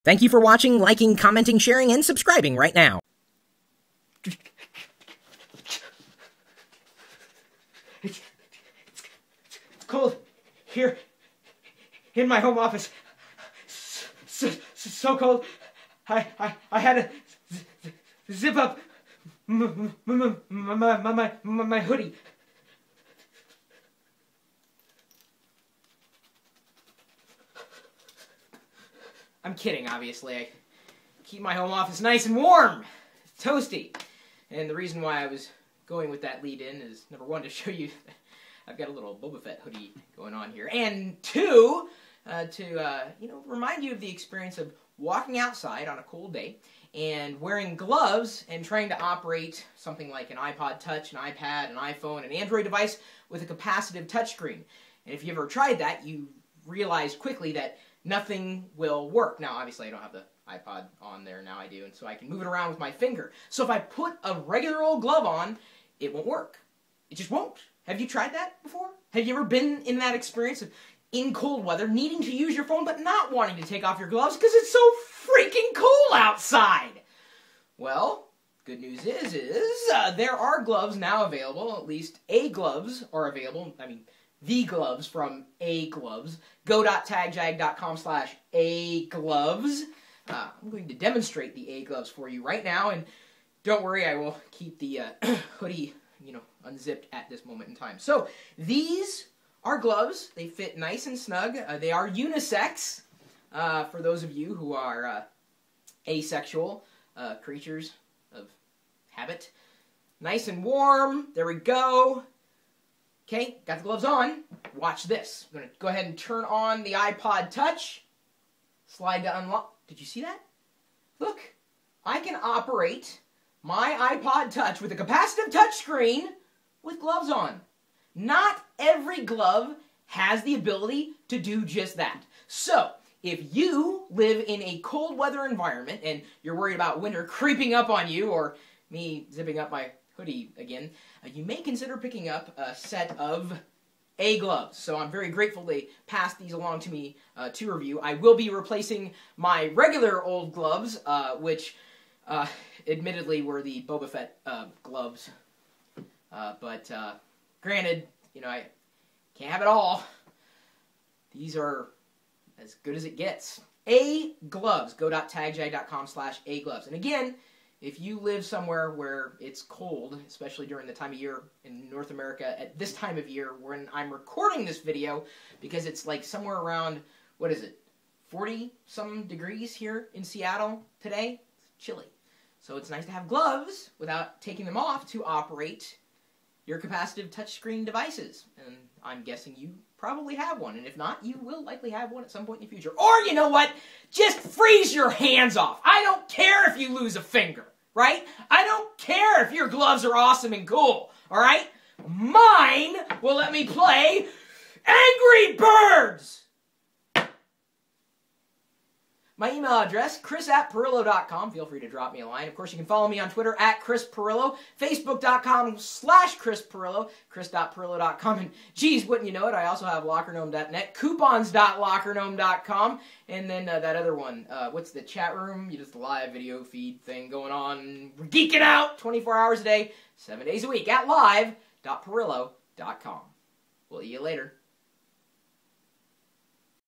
Thank you for watching, liking, commenting, sharing, and subscribing right now. It's cold here in my home office. So cold. I had to zip up my hoodie. I'm kidding, obviously. I keep my home office nice and warm, toasty. And the reason why I was going with that lead-in is, number one, to show you that I've got a little Boba Fett hoodie going on here, and two, to remind you of the experience of walking outside on a cold day and wearing gloves and trying to operate something like an iPod Touch, an iPad, an iPhone, an Android device with a capacitive touchscreen. And if you ever tried that, you realize quickly that nothing will work. Now, obviously, I don't have the iPod on there. Now I do, and so I can move it around with my finger. So if I put a regular old glove on, it won't work. It just won't. Have you tried that before? Have you ever been in that experience of, in cold weather, needing to use your phone but not wanting to take off your gloves because it's so freaking cold outside? Well, good news is there are gloves now available. At least Agloves are available. I mean, the gloves from Agloves. Go.tagjag.com/Agloves. I'm going to demonstrate the Agloves for you right now, and don't worry, I will keep the hoodie, unzipped at this moment in time. So, these are gloves. They fit nice and snug. They are unisex, for those of you who are asexual creatures of habit. Nice and warm. There we go. Okay, got the gloves on. Watch this. I'm going to go ahead and turn on the iPod Touch. Slide to unlock. Did you see that? Look, I can operate my iPod Touch with a capacitive touchscreen with gloves on. Not every glove has the ability to do just that. So, if you live in a cold weather environment and you're worried about winter creeping up on you, or me zipping up my hoodie again, you may consider picking up a set of Agloves. So I'm very grateful they passed these along to me to review. I will be replacing my regular old gloves, which admittedly were the Boba Fett gloves. But granted, I can't have it all. These are as good as it gets. Agloves. Go.tagjag.com/Agloves. And again, if you live somewhere where it's cold, especially during the time of year in North America, at this time of year when I'm recording this video, because it's like somewhere around, 40-some degrees here in Seattle today? It's chilly. So it's nice to have gloves without taking them off to operate your capacitive touchscreen devices. And I'm guessing you probably have one. And if not, you will likely have one at some point in the future. Or, you know what? Just freeze your hands off. I don't care if you lose a finger, right? I don't care if your gloves are awesome and cool, all right? Mine will let me play Angry Birds! My email address, chris@pirillo.com. Feel free to drop me a line. Of course, you can follow me on Twitter @ChrisPirillo, Facebook.com/ChrisPirillo, Chris.Pirillo.com. And geez, wouldn't you know it, I also have LockerGnome.net, Coupons.LockerGnome.com, and then that other one, what's the chat room? Just a live video feed thing going on. We're geeking out 24 hours a day, 7 days a week at live.Pirillo.com. We'll see you later.